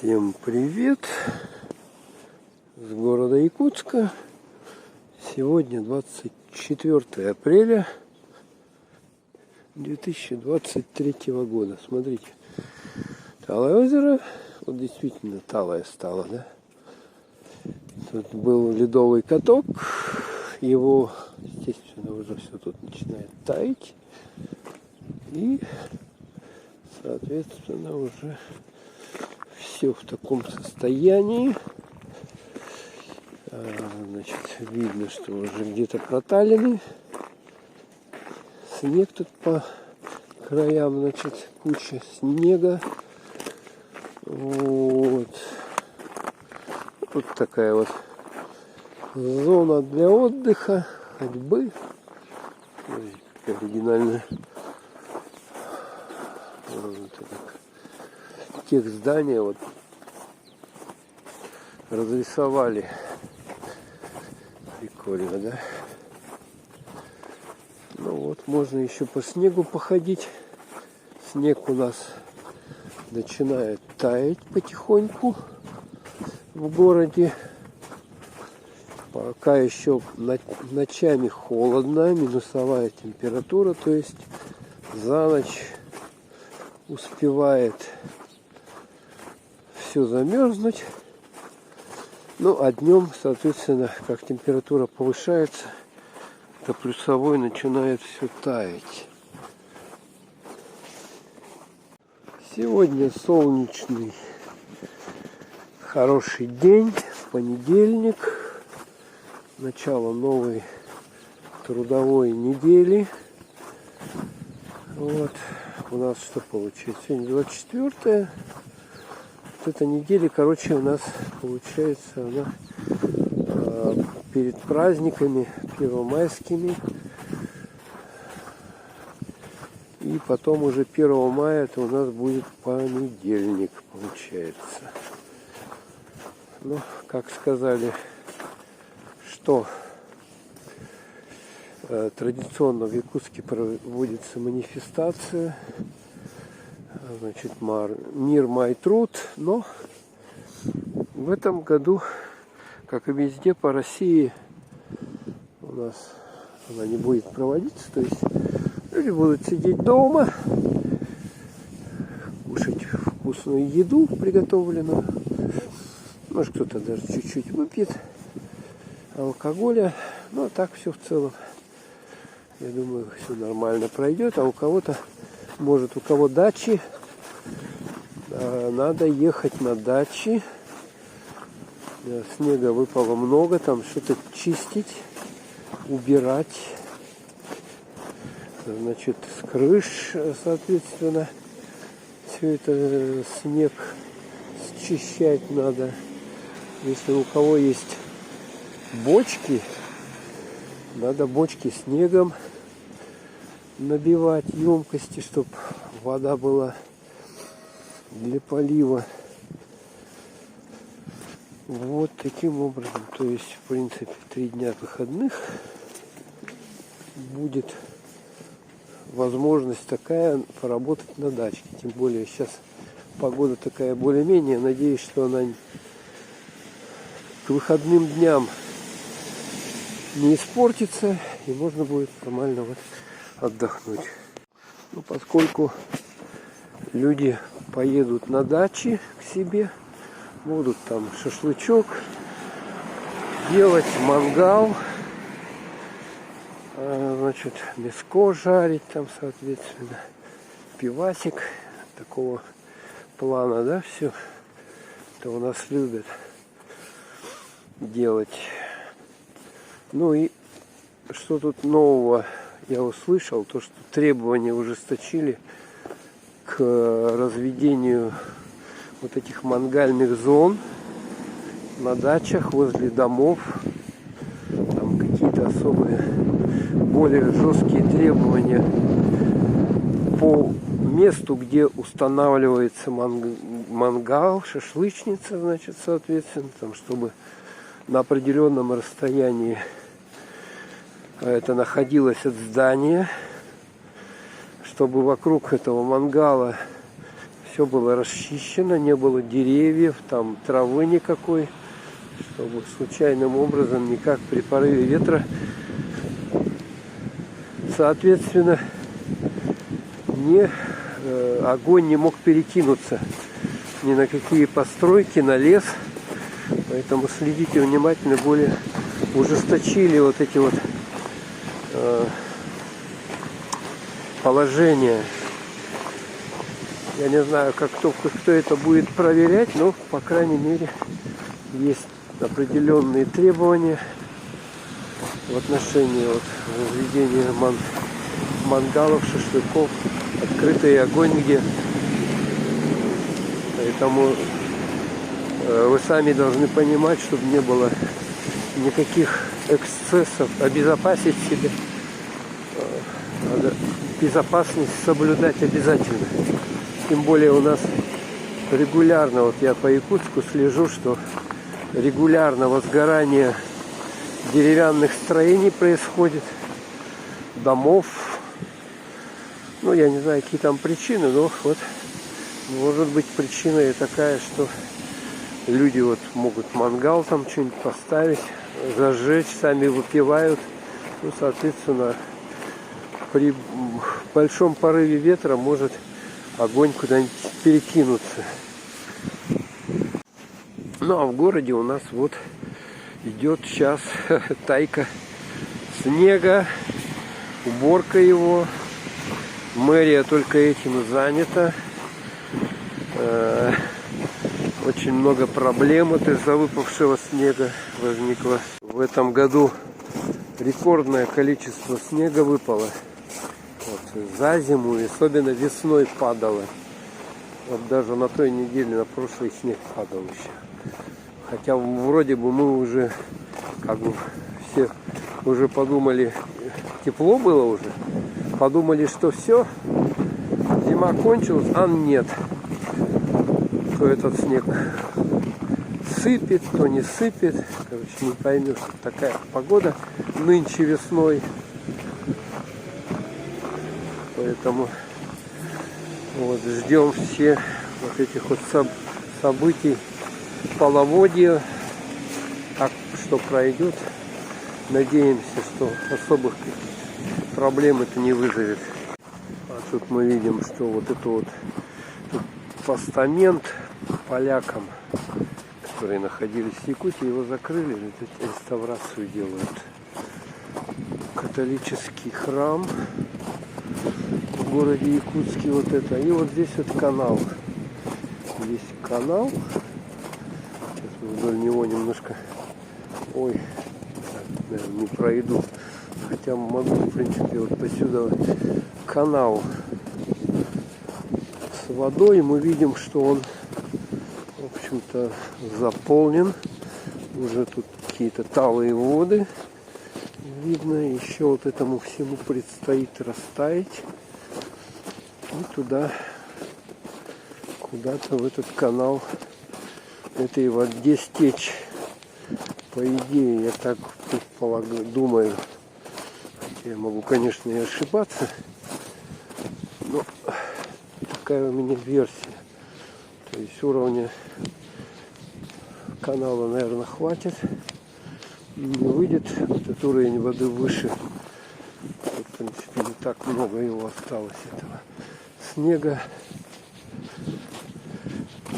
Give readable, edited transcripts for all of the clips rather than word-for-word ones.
Всем привет с города Якутска. Сегодня 24 апреля 2023 года. Смотрите, талое озеро. Вот действительно талое стало, да? Тут был ледовый каток. Его, естественно, уже все тут начинает таять. И, соответственно, уже все в таком состоянии. Значит, видно, что уже где-то проталины. Снег тут по краям, значит, куча снега. Вот. Тут такая вот зона для отдыха, ходьбы. Как оригинально. Тех здания вот разрисовали. Прикольно, да? Ну вот, можно еще по снегу походить. Снег у нас начинает таять потихоньку в городе. Пока еще ночами холодно, минусовая температура, то есть за ночь успевает все замерзнуть. Ну, а днем, соответственно, как температура повышается, до плюсовой начинает все таять. Сегодня солнечный, хороший день, понедельник, начало новой трудовой недели. Вот. У нас что получается? Сегодня 24-е. Вот эта неделя, короче, у нас получается она перед праздниками первомайскими. И потом уже 1 мая это у нас будет понедельник, получается. Ну, как сказали, что традиционно в Якутске проводится манифестация, значит, мир, май, труд, но в этом году, как и везде по России, у нас она не будет проводиться, то есть люди будут сидеть дома, кушать вкусную еду приготовленную, может кто-то даже чуть-чуть выпьет алкоголя, но так все в целом. Я думаю, все нормально пройдет, а у кого-то, может, у кого дачи, надо ехать на дачи. Снега выпало много, там что-то чистить, убирать. Значит, с крыш, соответственно, все это снег счищать надо. Если у кого есть бочки, надо бочки снегом набивать, емкости, чтобы вода была для полива. Вот таким образом. То есть, в принципе, 3 дня выходных будет возможность такая поработать на дачке. Тем более сейчас погода такая более-менее. Надеюсь, что она к выходным дням не испортится и можно будет нормально вот отдохнуть. Ну, поскольку люди поедут на дачи к себе, будут там шашлычок делать, мангал, значит, мяско жарить там, соответственно, пивасик такого плана, да, все это у нас любят делать. Ну и что тут нового я услышал, то что требования ужесточили к разведению вот этих мангальных зон на дачах, возле домов. Там какие-то особые, более жесткие требования по месту, где устанавливается мангал, шашлычница, значит, соответственно, там, чтобы на определенном расстоянии это находилось от здания, чтобы вокруг этого мангала все все было расчищено, не было деревьев, там травы никакой, чтобы случайным образом никак при порыве ветра, соответственно, огонь не мог перекинуться ни на какие постройки, на лес. Поэтому следите внимательно, более ужесточили вот эти вот положения. Я не знаю, кто это будет проверять, но, по крайней мере, есть определенные требования в отношении вот возведения мангалов, шашлыков, открытый огонь где. Поэтому вы сами должны понимать, чтобы не было никаких эксцессов, обезопасить себя. Надо безопасность соблюдать обязательно. Тем более у нас регулярно, вот я по Якутску слежу, что регулярно возгорание деревянных строений происходит, домов. Ну, я не знаю, какие там причины, но вот может быть причина и такая, что люди вот могут мангал там что-нибудь поставить, зажечь, сами выпивают. Ну, соответственно, при большом порыве ветра может огонь куда-нибудь перекинуться. Ну а в городе у нас вот идет сейчас тайка снега, уборка его. Мэрия только этим и занята. Очень много проблем из-за выпавшего снега возникло. В этом году рекордное количество снега выпало. Вот, за зиму, и особенно весной падало. Вот даже на той неделе, на прошлый снег падал еще. Хотя вроде бы мы уже, как бы, все уже подумали, тепло было уже, подумали, что все, зима кончилась, а нет. То этот снег сыпет, то не сыпет. Короче, не поймешь, что такая погода нынче весной. Поэтому вот ждем все вот этих вот событий половодья, как что пройдет. Надеемся, что особых проблем это не вызовет. А тут мы видим, что вот это вот постамент полякам, которые находились в Якутии, его закрыли, реставрацию делают. Католический храм в городе Якутске, вот это. И вот здесь вот канал. Есть канал. Сейчас мы вдоль него немножко, ой, наверное, не пройду. Хотя могу, в принципе, вот посюда вот канал с водой. Мы видим, что он, в общем-то, заполнен. Уже тут какие-то талые воды. Видно, еще вот этому всему предстоит растаять. И туда, куда-то в этот канал этой воде стечь. По идее, я так думаю. Я могу, конечно, и ошибаться. Но такая у меня версия. То есть уровня канала, наверное, хватит. Не выйдет этот уровень воды выше. Тут, в принципе, не так много его осталось, этого снега.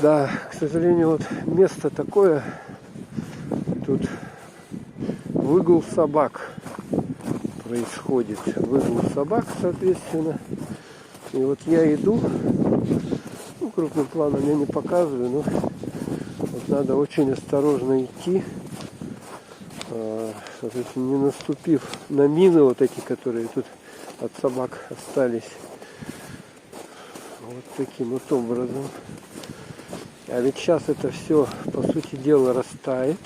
Да, к сожалению, вот место такое. Тут выгул собак происходит. Выгул собак, соответственно. И вот я иду. Ну, крупным планом я не показываю, но вот надо очень осторожно идти. Соответственно, не наступив на мины вот эти, которые тут от собак остались. Вот таким вот образом. А ведь сейчас это все, по сути дела, растает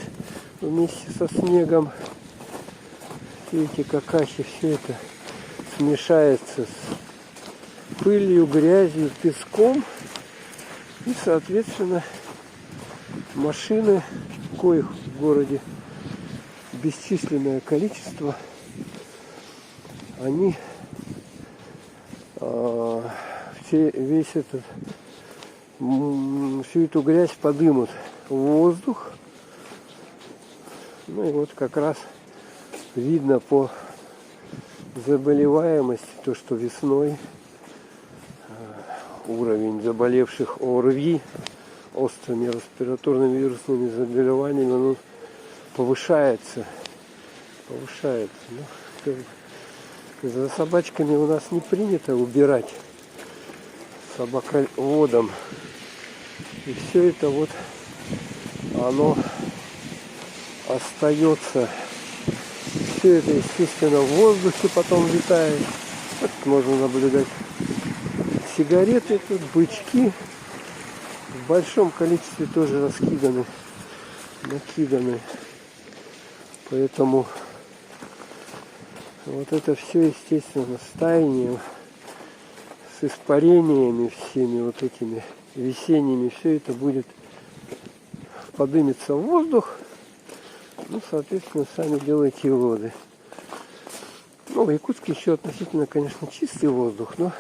вместе со снегом. Все эти какахи, все это смешается с пылью, грязью, песком. И, соответственно, машины, коих в городе бесчисленное количество, они весь этот всю эту грязь подымут в воздух. Ну и вот как раз видно по заболеваемости, то что весной уровень заболевших ОРВИ, острыми респираторными вирусными заболеваниями, он повышается. Ну, за собачками у нас не принято убирать собаководом. И все это вот оно остается. Все это, естественно, в воздухе потом летает. Вот можно наблюдать сигареты, тут бычки в большом количестве тоже раскиданы, накиданы. Поэтому вот это все, естественно, с таянием, с испарениями всеми вот этими весенними, все это будет поднимется в воздух. Ну, соответственно, сами делаете выводы. Ну, в Якутске еще относительно, конечно, чистый воздух, но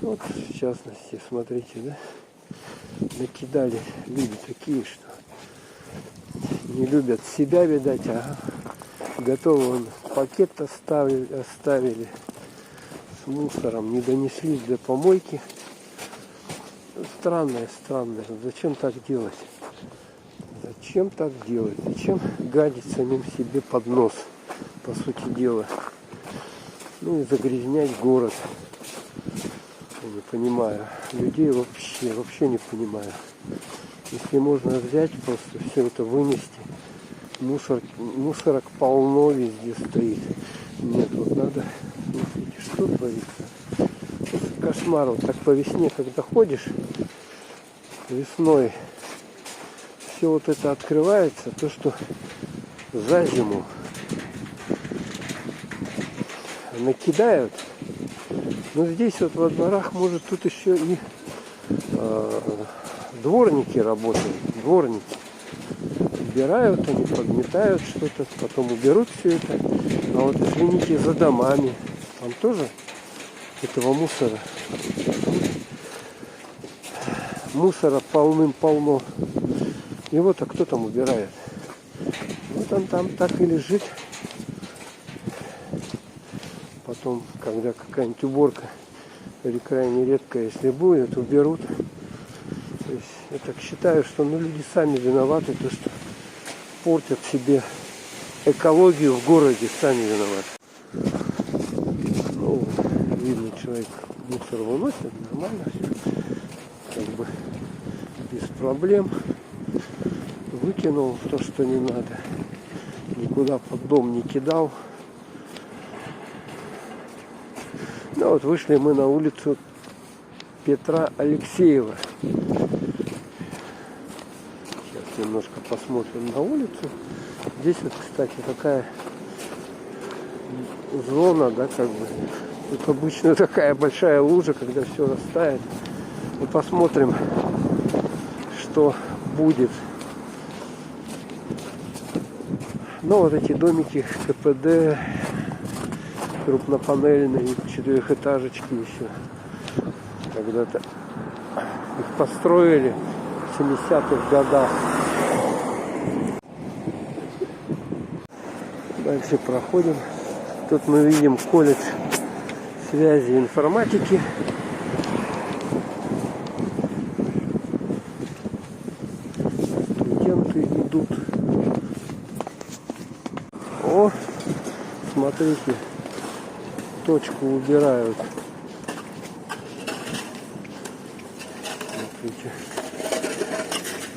вот, в частности, смотрите, да, накидали люди такие, что не любят себя, видать, а готовы он пакет оставили с мусором, не донесли до помойки. Странное. Зачем так делать? Зачем так делать? Зачем гадить самим себе под нос, по сути дела? Ну и загрязнять город. Я не понимаю. Людей вообще не понимаю. Если можно взять, просто все это вынести. Мусорок полно везде стоит. Нет, вот надо. Смотрите, что творится. Кошмар. Вот так по весне, когда ходишь, весной, все вот это открывается, то, что за зиму накидают. Но здесь вот во дворах, может, тут еще и дворники работают. Дворники. Убирают, они подметают что-то, потом уберут все это. А вот, извините, за домами, там тоже этого мусора полным-полно. И вот, а кто там убирает? Вот он там так и лежит. Потом, когда какая-нибудь уборка, или крайне редко, если будет, уберут. То есть, я так считаю, что люди сами виноваты, то, что портят себе экологию в городе, сами виноваты. Ну, видно, человек мусор выносит, нормально все. Как бы без проблем. Выкинул то, что не надо. Никуда под дом не кидал. Ну вот вышли мы на улицу Петра Алексеева. Сейчас немножко посмотрим на улицу. Здесь вот, кстати, такая зона, да, как бы. Тут обычно такая большая лужа, когда все растает. Мы посмотрим, что будет. Ну, вот эти домики КПД, крупнопанельные, четырехэтажечки еще. Когда-то их построили в 70-х годах. Дальше проходим. Тут мы видим колледж связи и информатики. Студенты идут. О, смотрите, точку убирают. Смотрите,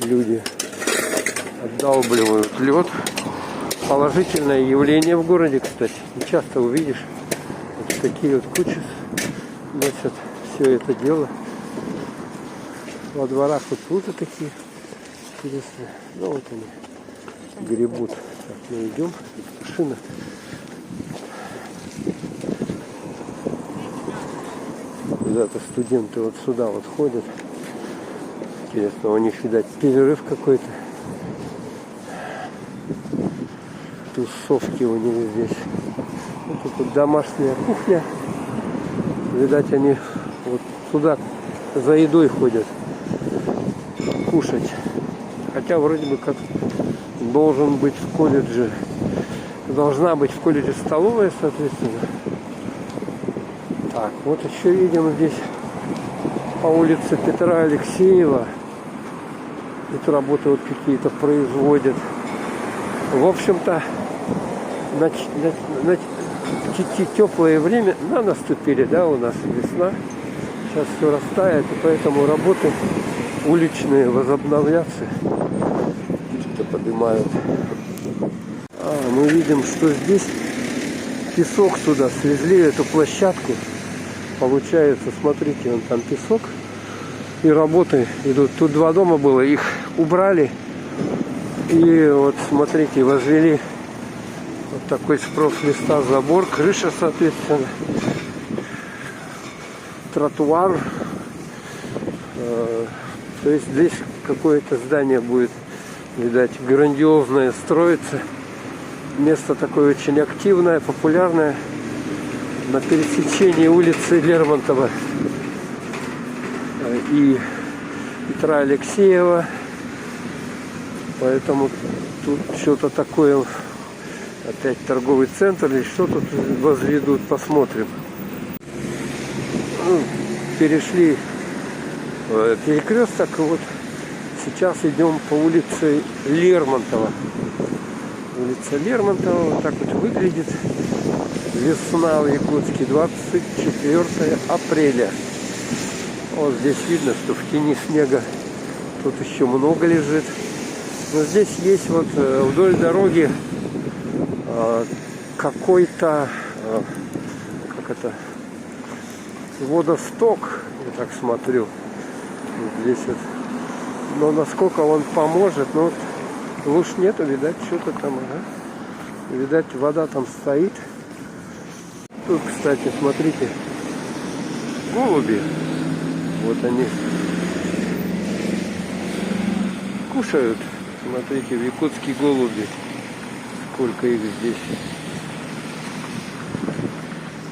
люди отдалбливают лед. Положительное явление в городе, кстати. Не часто увидишь. Вот такие вот кучи носят все это дело. Во дворах вот лужи такие интересные. Ну вот они гребут. Так, мы идем. Машина. Куда-то студенты вот сюда вот ходят. Интересно, у них, видать, перерыв какой-то. Тусовки у них здесь. Вот тут домашняя кухня. Видать, они вот сюда за едой ходят. кушать. Хотя вроде бы как должен быть в колледже, должна быть в колледже столовая, соответственно. Так, вот еще видим здесь по улице Петра Алексеева. Тут работы вот какие-то производят. В общем-то, теплое время наступили, да, у нас весна. Сейчас все растает, и поэтому работы уличные возобновляться. Что-то поднимают. Мы видим, что здесь песок сюда свезли, эту площадку. Получается, смотрите, вон там песок. И работы идут. Тут 2 дома было, их убрали. И вот, смотрите, возвели вот такой с профлиста забор, крыша, соответственно, тротуар. То есть здесь какое-то здание будет, видать, грандиозное строиться. Место такое очень активное, популярное, на пересечении улицы Лермонтова и Петра Алексеева. Поэтому тут что-то такое, опять торговый центр или что тут возведут, посмотрим. Перешли перекресток, вот сейчас идем по улице Лермонтова. Улица Лермонтова вот так вот выглядит. Весна в Якутске, 24 апреля. Вот здесь видно, что в тени снега тут еще много лежит. Но здесь есть вот вдоль дороги какой-то, как это, водосток, я так смотрю. Вот здесь вот. Но насколько он поможет, ну луж нету, видать, что-то там, ага. Видать, вода там стоит. Тут, кстати, смотрите, голуби. Вот они кушают. Смотрите, в Якутске голуби. Сколько их здесь.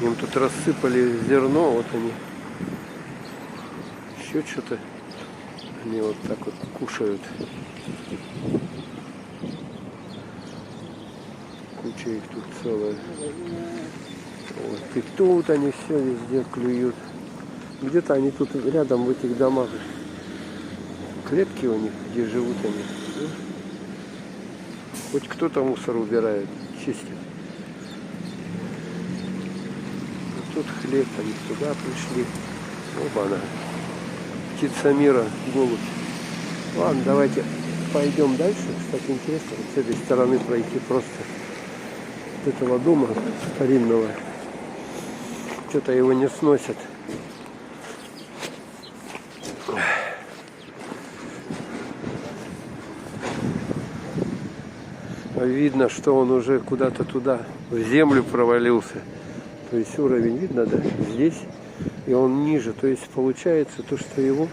Им тут рассыпали зерно, вот они. Еще что-то. Они вот так вот кушают. Куча их тут целая. Вот. И тут они все везде клюют. Где-то они тут рядом в этих домах. Клетки у них, где живут они. Хоть кто-то мусор убирает, чистит. А тут хлеб, они туда пришли. Оба-на. Птица мира, голубь. Ладно, давайте пойдем дальше. Кстати, интересно, вот с этой стороны пройти просто от этого дома старинного. Что-то его не сносят. Видно, что он уже куда-то туда, в землю провалился. То есть уровень видно, да, здесь, и он ниже. То есть получается то, что его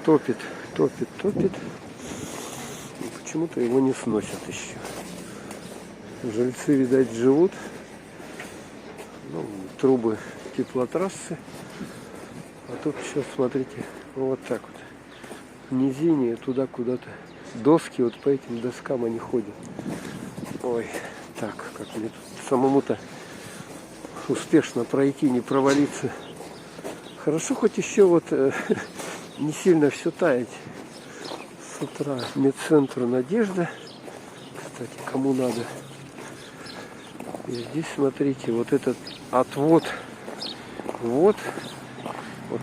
топит. И почему-то его не сносят еще. Жильцы, видать, живут. Ну, трубы теплотрассы. А тут сейчас, смотрите, вот так вот. В низине туда куда-то. Доски, вот по этим доскам они ходят. Ой, так, как мне тут самому-то успешно пройти, не провалиться. Хорошо, хоть еще вот не сильно все таять. С утра медцентру Надежда. Кстати, кому надо. И здесь, смотрите, вот этот отвод. Вот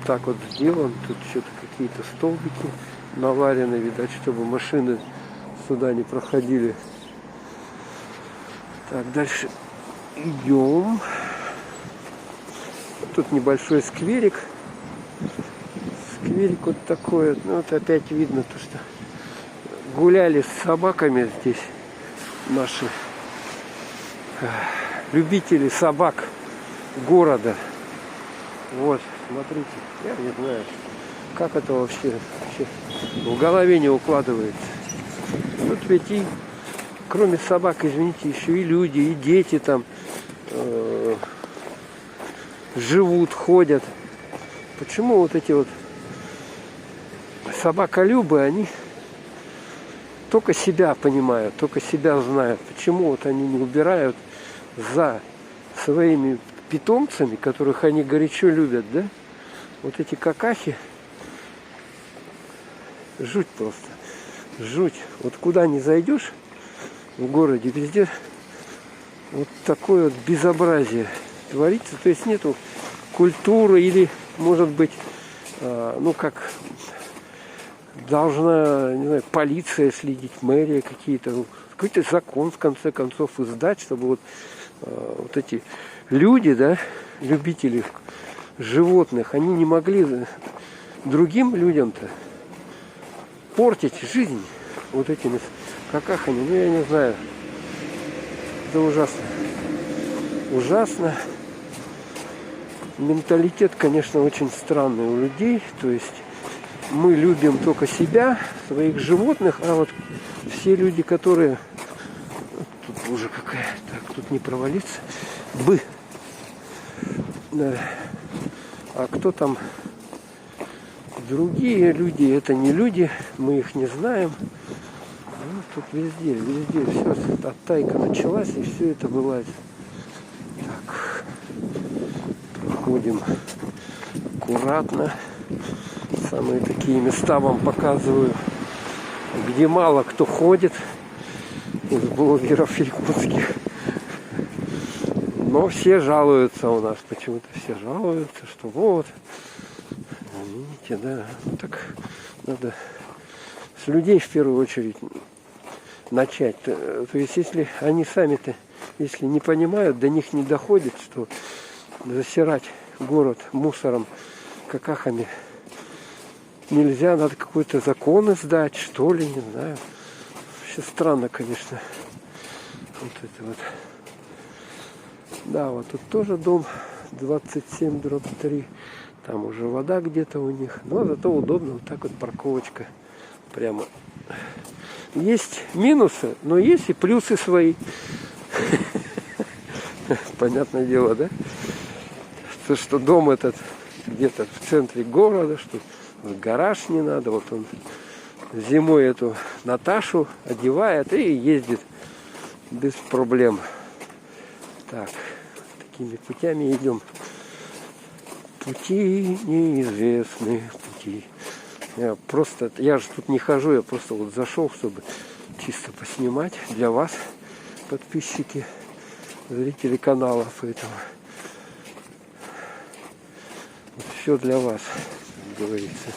так вот сделан. Тут что-то какие-то столбики наварены, видать, чтобы машины сюда не проходили. Так, дальше идем. Тут небольшой скверик. Скверик вот такой. Ну, вот опять видно то, что гуляли с собаками здесь наши любители собак города. Вот, смотрите, я не знаю, как это вообще в голове не укладывается. Тут ведь и кроме собак, извините, еще и люди, и дети там живут, ходят. Почему вот эти вот собаколюбы, они только себя понимают, только себя знают. Почему вот они не убирают за своими питомцами, которых они горячо любят, да? Вот эти какахи, жуть просто, жуть. Вот куда ни зайдешь в городе, везде вот такое вот безобразие творится. То есть нету культуры или, может быть, ну как должна, не знаю, полиция следить, мэрия какие-то, какой-то закон в конце концов издать, чтобы вот эти люди, да, любители животных, они не могли другим людям-то портить жизнь вот этими какахами. Ну, я не знаю. Это ужасно. Ужасно. Менталитет, конечно, очень странный у людей. То есть мы любим только себя, своих животных, а вот все люди, которые... Тут уже какая... Так, тут не провалиться. Да. А кто там? Другие люди, это не люди, мы их не знаем. Ну, тут везде все, оттайка началась, и все это бывает. Так, проходим аккуратно. Самые такие места вам показываю, где мало кто ходит из блогеров якутских. Но все жалуются у нас, почему-то все жалуются, что вот, видите, да, ну так надо с людей в первую очередь начать. То есть, если они сами-то, если не понимают, до них не доходит, что засирать город мусором, какахами нельзя, надо какой-то закон издать, что ли, не знаю. Вообще странно, конечно. Вот это вот. Да, вот тут тоже дом 27/3. Там уже вода где-то у них. Но зато удобно, вот так вот парковочка. Прямо. Есть минусы, но есть и плюсы свои. Понятное дело, да? Что дом этот где-то в центре города, что в гараж не надо. Вот он зимой эту Наташу одевает и ездит без проблем. Так, такими путями идем. Пути неизвестные пути. Я же тут не хожу, я просто вот зашел, чтобы чисто поснимать для вас, подписчики, зрители каналов этого. Вот все для вас, как говорится.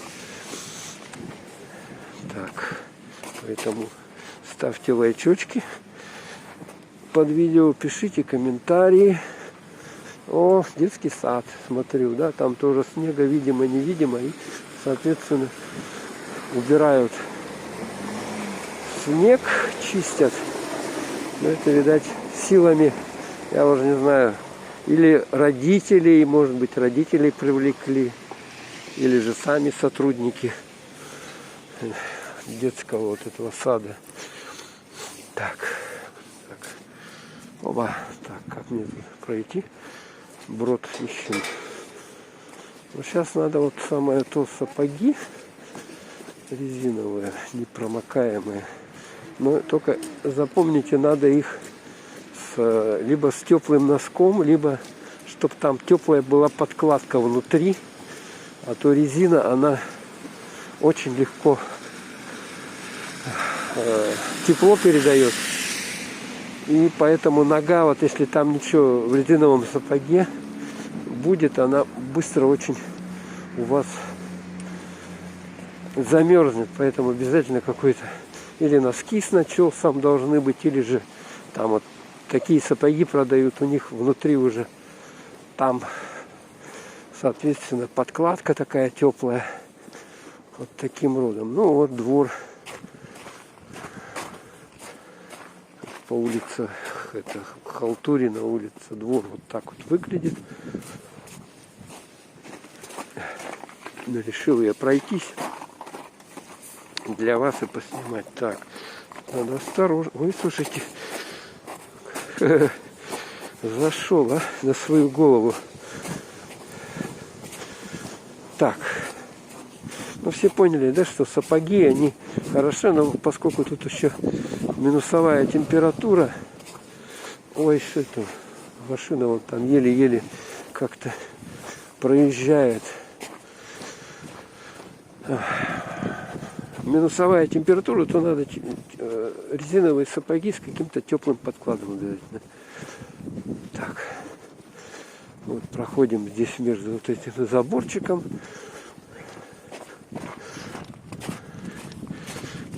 Так, поэтому ставьте лайчочки под видео, пишите комментарии. О, детский сад, смотрю, да, там тоже снега видимо-невидимо, и, соответственно, убирают снег, чистят. Но это, видать, силами, я уже не знаю, или родителей, может быть, родителей привлекли, или же сами сотрудники детского вот этого сада. Так. Оба. Так, как мне тут пройти? Брод ищем. Ну, сейчас надо вот самое то сапоги резиновые, непромокаемые. Но только запомните, надо их либо с теплым носком, либо чтобы там теплая была подкладка внутри. А то резина, она очень легко тепло передает. И поэтому нога, вот если там ничего в резиновом сапоге будет, она быстро очень у вас замерзнет. Поэтому обязательно какой-то или носки с начесом должны быть, или же там вот такие сапоги продают, у них внутри уже там, соответственно, подкладка такая теплая. Вот таким родом. Ну вот двор. По улице, это Халтурина улица, двор вот так вот выглядит. Но решил я пройтись для вас и поснимать. Так, надо осторожно. Ой, слушайте, зашел, на свою голову. Так, ну все поняли, да, что сапоги, они хороши, но поскольку тут еще минусовая температура, ой, что это, машина вот там еле-еле как-то проезжает. Минусовая температура, то надо резиновые сапоги с каким-то теплым подкладом обязательно. Так, вот проходим здесь между вот этим заборчиком.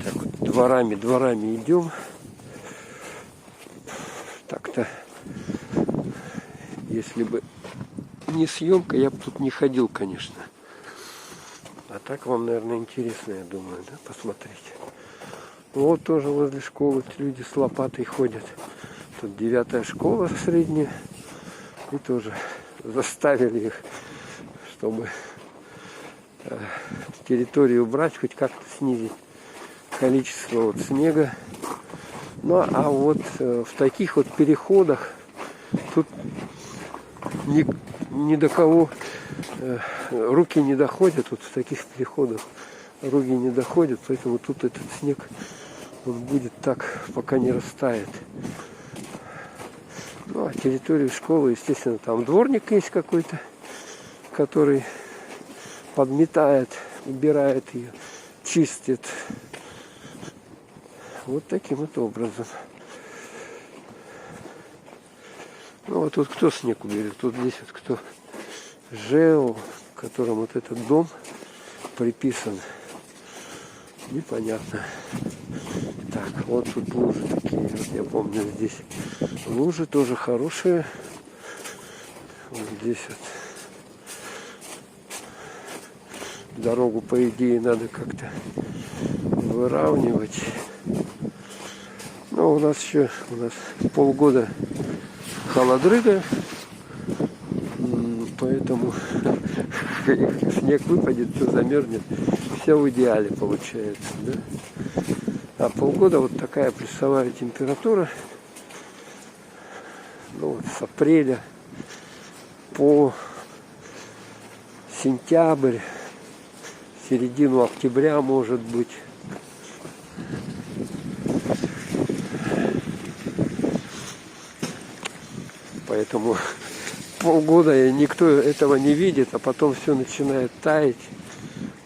Так вот дворами идем. Так-то, если бы не съемка, я бы тут не ходил, конечно. А так вам, наверное, интересно, я думаю, да, посмотреть. Вот тоже возле школы люди с лопатой ходят. Тут 9-я школа средняя. И тоже заставили их, чтобы территорию убрать, хоть как-то снизить количество вот снега. Ну а вот в таких вот переходах тут ни до кого руки не доходят, вот в таких переходах руки не доходят, поэтому тут этот снег, он будет так, пока не растает. Ну, а территорию школы, естественно, там дворник есть какой-то, который подметает, убирает ее, чистит. Вот таким вот образом. Ну, вот тут кто снег уберет? Тут здесь вот кто? ЖЭО, которому вот этот дом приписан. Непонятно. Так, вот тут лужи такие. Вот я помню, здесь лужи тоже хорошие. Вот здесь вот дорогу, по идее, надо как-то выравнивать. Но у нас полгода холодрыга, поэтому снег выпадет, все замерзнет, все в идеале получается, да? А полгода вот такая плюсовая температура, ну вот с апреля по сентябрь, середину октября, может быть. Поэтому полгода никто этого не видит, а потом все начинает таять,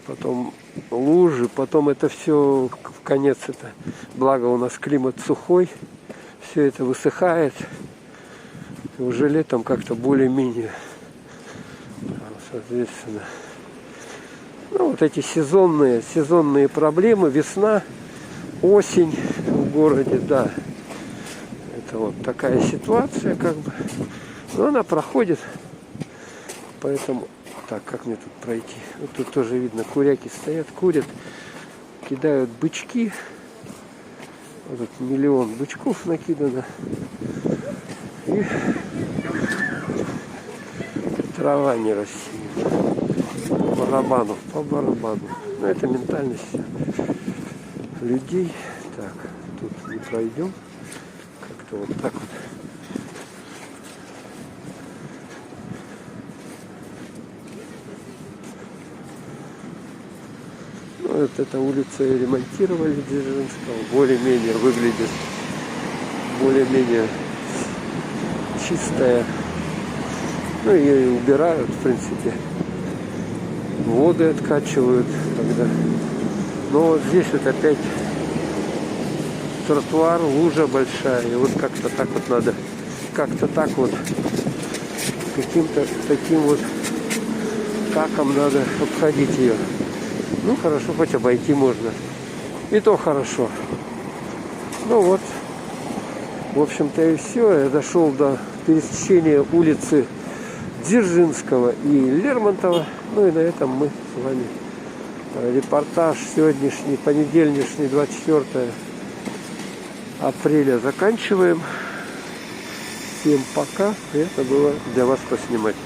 потом лужи, потом это все в конец, это благо у нас климат сухой, все это высыхает, и уже летом как-то более-менее, соответственно. Ну, вот эти сезонные проблемы, весна, осень в городе, да. Это вот такая ситуация, как бы. Но она проходит. Поэтому. Так, как мне тут пройти? Вот тут тоже видно, куряки стоят, курят, кидают бычки. Вот тут миллион бычков накидано. И трава не рассеяна. По барабану. Но это ментальность людей. Так, тут не пройдем. Как-то вот так вот. Ну, вот эта улица ремонтировали Дзержинского. Более-менее выглядит более-менее чистая. Ну, ее и убирают, в принципе. Воды откачивают тогда. Но вот здесь вот опять тротуар, лужа большая. И вот как-то так вот надо, как-то так вот, каким-то таким вот каком надо обходить ее. Ну, хорошо, хоть обойти можно. И то хорошо. Ну вот, в общем-то и все. Я дошел до пересечения улицы Дзержинского и Лермонтова. Ну и на этом мы с вами репортаж сегодняшний, понедельничный, 24 апреля заканчиваем. Всем пока. Это было для вас поснимать.